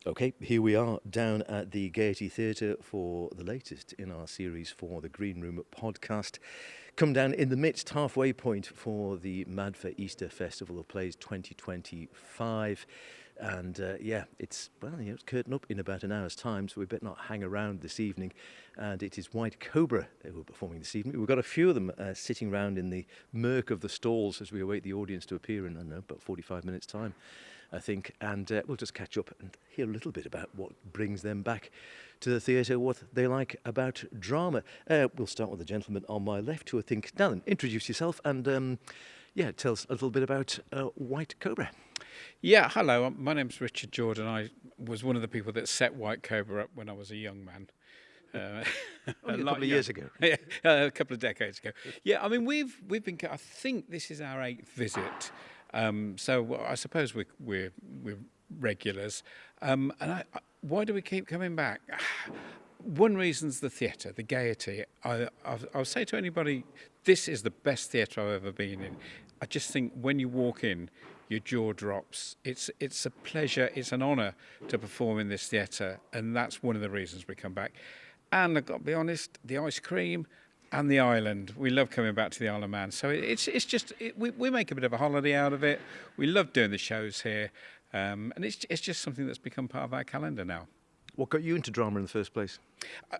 Okay, here we are down at the Gaiety Theatre for the latest in our series for the Greenroom podcast. Come down in the midst, halfway point for the Mad for Easter Festival of Plays 2025. And it's curtain up in about an hour's time, so we better not hang around this evening. And it is White Cobra who are performing this evening. We've got a few of them sitting around in the murk of the stalls as we await the audience to appear in, I don't know, about 45 minutes' time, I think. And we'll just catch up and hear a little bit about what brings them back to the theatre, what they like about drama. We'll start with the gentleman on my left, who I think, Alan, introduce yourself and tell us a little bit about White Cobra. Yeah, hello, my name's Richard Jordan. I was one of the people that set White Cobra up when I was a young man. Only a couple of years ago. Yeah, a couple of decades ago. Yeah, I mean, we've been, I think this is our 8th visit. So I suppose we're regulars. Why do we keep coming back? One reason's the theatre, the Gaiety. I'll say to anybody, this is the best theatre I've ever been in. I just think when you walk in, your jaw drops. It's a pleasure, it's an honour to perform in this theatre, and that's one of the reasons we come back. And I've got to be honest, the ice cream and the island. We love coming back to the Isle of Man. So we make a bit of a holiday out of it. We love doing the shows here, and it's just something that's become part of our calendar now. What got you into drama in the first place?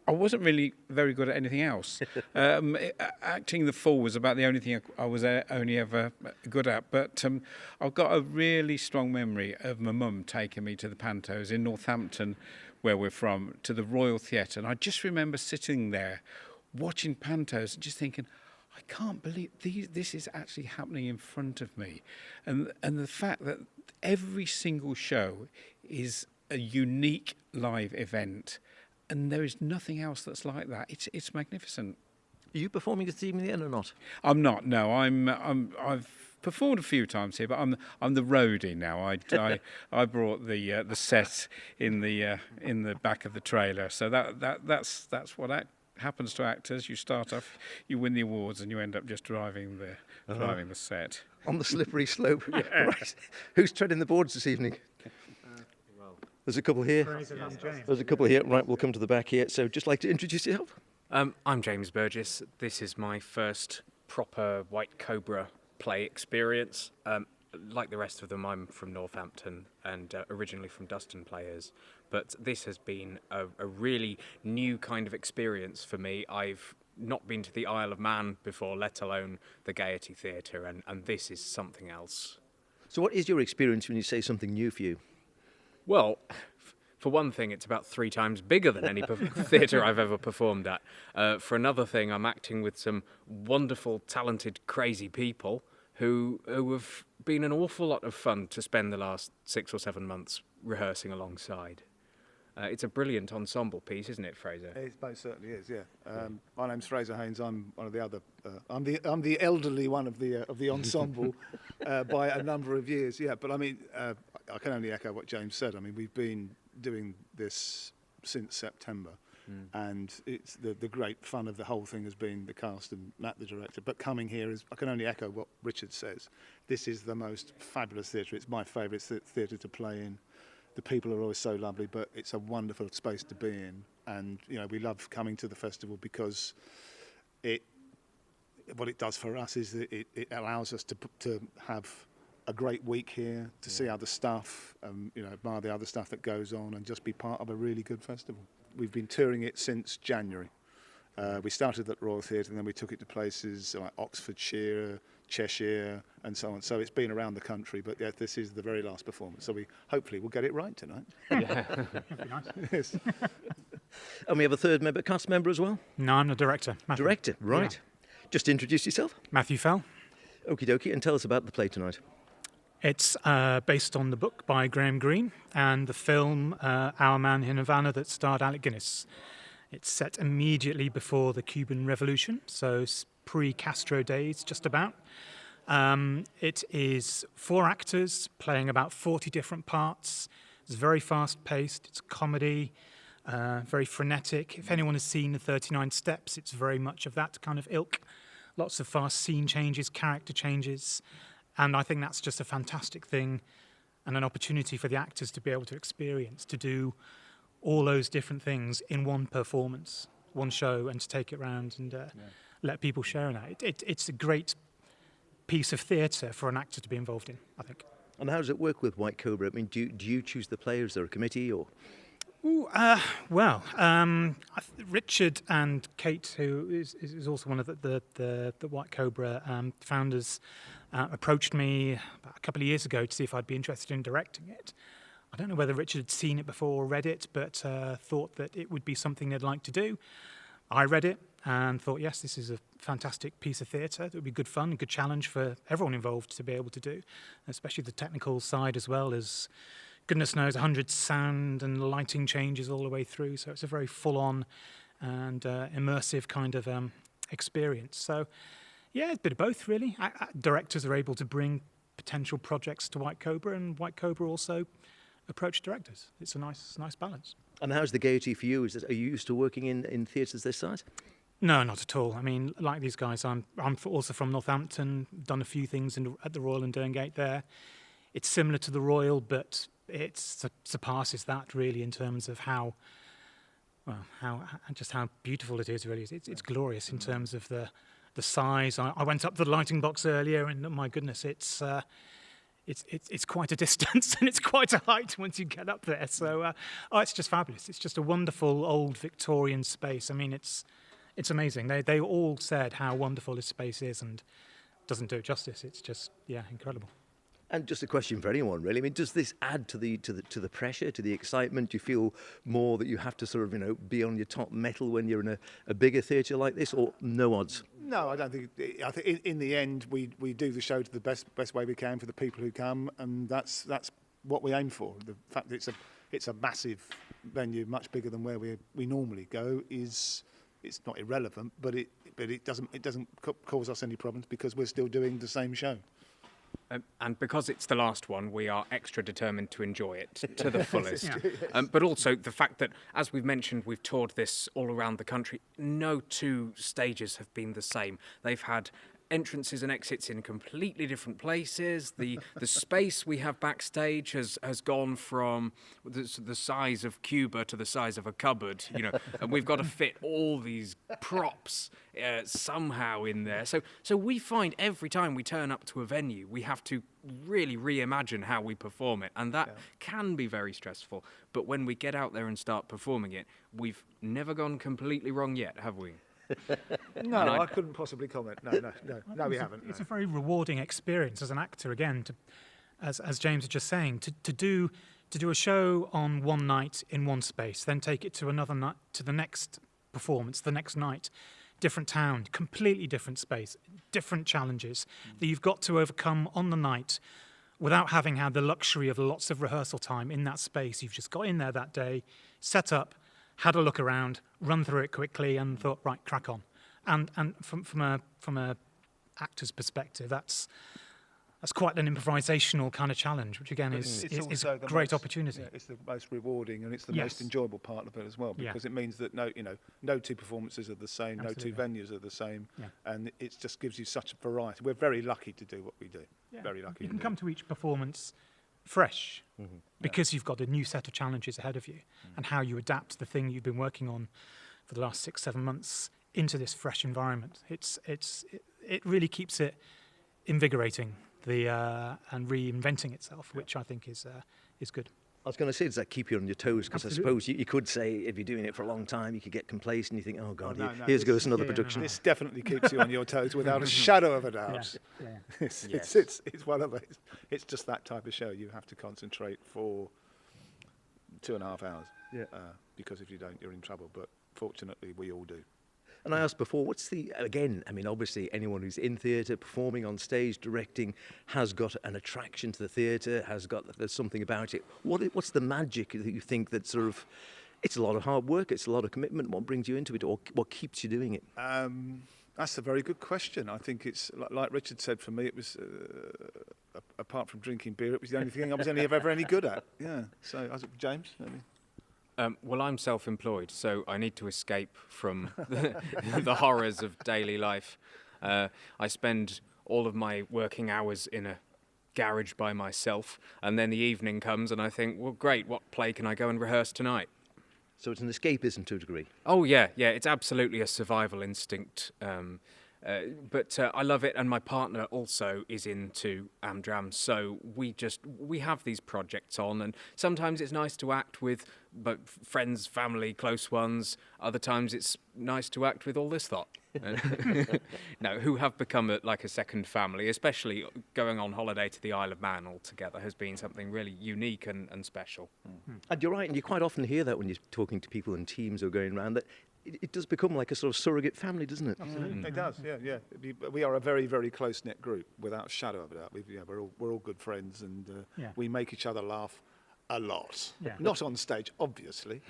I wasn't really very good at anything else. Acting the fool was about the only thing I was only ever good at. But I've got a really strong memory of my mum taking me to the pantos in Northampton, where we're from, to the Royal Theatre. And I just remember sitting there watching pantos and just thinking, I can't believe this is actually happening in front of me. And the fact that every single show is a unique live event, and there is nothing else that's like that. It's magnificent. Are you performing this evening then or not? I'm not. No, I've performed a few times here, but I'm the roadie now. I brought the set in the back of the trailer. So that's what happens to actors. You start off, you win the awards, and you end up just driving the set on the slippery slope. Yeah. Right. Who's treading the boards this evening? There's a couple here. There's a couple here. Right, we'll come to the back here. So just like to introduce yourself. I'm James Burgess. This is my first proper White Cobra play experience. Like the rest of them, I'm from Northampton and originally from Dustin Players. But this has been a really new kind of experience for me. I've not been to the Isle of Man before, let alone the Gaiety Theatre, and this is something else. So what is your experience when you say something new for you? Well, for one thing, it's about 3 times bigger than any theatre I've ever performed at. For another thing, I'm acting with some wonderful, talented, crazy people who have been an awful lot of fun to spend the last 6 or 7 months rehearsing alongside. It's a brilliant ensemble piece, isn't it, Fraser? It most certainly is, yeah. My name's Fraser Haynes. I'm one of the other. I'm the elderly one of the ensemble by a number of years. Yeah, but I mean, I can only echo what James said. I mean, we've been doing this since September, and it's the great fun of the whole thing has been the cast and Matt, the director. But coming here is, I can only echo what Richard says. This is the most fabulous theatre. It's my favourite theatre to play in. The people are always so lovely, but it's a wonderful space to be in. And, you know, we love coming to the festival because what it does for us is that it allows us to have a great week here, to see other stuff, admire the other stuff that goes on and just be part of a really good festival. We've been touring it since January. We started at Royal Theatre and then we took it to places like Oxfordshire, Cheshire and so on. So it's been around the country, but yeah, this is the very last performance. So hopefully we'll get it right tonight. Yeah. Yes. And we have a third cast member as well? No, I'm the director. Matthew. Director, right. Yeah. Just introduce yourself. Matthew Fell. Okie dokie, and tell us about the play tonight. It's based on the book by Graham Greene and the film Our Man in Havana that starred Alec Guinness. It's set immediately before the Cuban Revolution, so pre-Castro days, just about. It is 4 actors playing about 40 different parts. It's very fast-paced. It's comedy, very frenetic. If anyone has seen the 39 Steps, it's very much of that kind of ilk. Lots of fast scene changes, character changes. And I think that's just a fantastic thing and an opportunity for the actors to be able to experience, to do all those different things in one performance, one show, and to take it around and let people share in that. It's a great piece of theatre for an actor to be involved in, I think. And how does it work with White Cobra? I mean, do you choose the players? Is there a committee or? Richard and Kate, who is also one of the White Cobra founders, approached me about a couple of years ago to see if I'd be interested in directing it. I don't know whether Richard had seen it before or read it, but thought that it would be something they'd like to do. I read it and thought, yes, this is a fantastic piece of theatre. It would be good fun, a good challenge for everyone involved to be able to do, especially the technical side as well as, goodness knows, 100 sound and lighting changes all the way through. So it's a very full-on and immersive kind of experience. So, yeah, a bit of both, really. Directors are able to bring potential projects to White Cobra, and White Cobra also approach directors. It's a nice balance. And how's the Gaiety for you? Are you used to working in theatres this size? No, not at all. I mean, like these guys, I'm also from Northampton, done a few things at the Royal and Derngate there. It's similar to the Royal, but it surpasses that really in terms of how beautiful it is. Really, it's glorious in terms of the size. I went up to the lighting box earlier, and my goodness, it's quite a distance and it's quite a height once you get up there. So it's just fabulous. It's just a wonderful old Victorian space. I mean, it's amazing. They all said how wonderful this space is, and doesn't do it justice. It's just incredible. And just a question for anyone, really. I mean, does this add to the pressure, to the excitement? Do you feel more that you have to sort of, be on your top mettle when you're in a bigger theatre like this, or no odds? No, I don't think. I think in the end we do the show to the best way we can for the people who come, and that's what we aim for. The fact that it's a massive venue, much bigger than where we normally go, it's not irrelevant, but it doesn't cause us any problems because we're still doing the same show. And because it's the last one, we are extra determined to enjoy it to the fullest. But also the fact that, as we've mentioned, we've toured this all around the country. No two stages have been the same. They've had entrances and exits in completely different places. The space we have backstage has gone from the size of Cuba to the size of a cupboard, and we've got to fit all these props somehow in there. So we find every time we turn up to a venue, we have to really reimagine how we perform it, and that can be very stressful. But when we get out there and start performing it, we've never gone completely wrong yet, have we? No, I couldn't possibly comment. No, we haven't. It's a very rewarding experience as an actor, again, as James was just saying, to do a show on one night in one space, then take it to another night, to the next performance, the next night, different town, completely different space, different challenges that you've got to overcome on the night without having had the luxury of lots of rehearsal time in that space. You've just got in there that day, set up, had a look around, run through it quickly, and thought, right, crack on. And from a actor's perspective, that's quite an improvisational kind of challenge, which again is a great opportunity. Yeah, it's the most rewarding and it's the most enjoyable part of it as well, because it means that no two performances are the same, Absolutely. no two venues are the same, and it just gives you such a variety. We're very lucky to do what we do. Yeah. Very lucky. You can come to each performance fresh because you've got a new set of challenges ahead of you, and how you adapt the thing you've been working on for the last 6-7 months into this fresh environment. It really keeps it invigorating and reinventing itself, which I think is good. I was going to say, does that keep you on your toes? Because I suppose you could say, if you're doing it for a long time, you could get complacent. You think, oh God, here's goes another production. This definitely keeps you on your toes without a shadow of a doubt. It's one of those. It's just that type of show. You have to concentrate for 2.5 hours. Because if you don't, you're in trouble. But fortunately, we all do. And I asked before, obviously anyone who's in theatre, performing on stage, directing, has got an attraction to the theatre, there's something about it. What's the magic that you think that sort of, it's a lot of hard work, it's a lot of commitment, what brings you into it, or what keeps you doing it? That's a very good question. I think it's, like Richard said, for me, it was, apart from drinking beer, it was the only thing I was ever any good at. Yeah. So, James, maybe? Well, I'm self-employed, so I need to escape from the horrors of daily life. I spend all of my working hours in a garage by myself, and then the evening comes and I think, well, great, what play can I go and rehearse tonight? So it's an escapism to a degree. Oh yeah, it's absolutely a survival instinct. But I love it, and my partner also is into Amdram, so we have these projects on, and sometimes it's nice to act with friends, family, close ones. Other times it's nice to act with all this lot. No, who have become like a second family, especially going on holiday to the Isle of Man all together has been something really unique and special. And you're right, and you quite often hear that when you're talking to people in teams or going around, that it does become like a sort of surrogate family, doesn't it? Absolutely, it does. Yeah. We are a very, very close knit group, without a shadow of a doubt. We're all good friends, and we make each other laugh a lot. Yeah. Not on stage, obviously,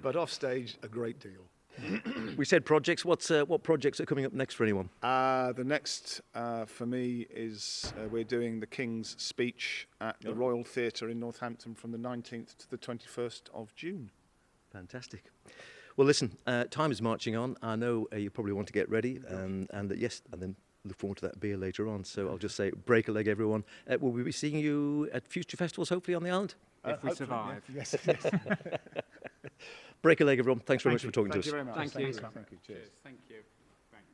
but off stage a great deal. We said projects. What projects are coming up next for anyone? The next for me is we're doing the King's Speech at the Royal Theatre in Northampton from the 19th to the 21st of June. Fantastic. Well, listen, time is marching on. I know you probably want to get ready, and then look forward to that beer later on. So I'll just say, break a leg, everyone. Will we be seeing you at future festivals, hopefully, on the island? If we survive. Yes. Break a leg, everyone. Thanks very much you. for talking Thank to us. you very much. Thank you. Thank you. Cheers. Thank you.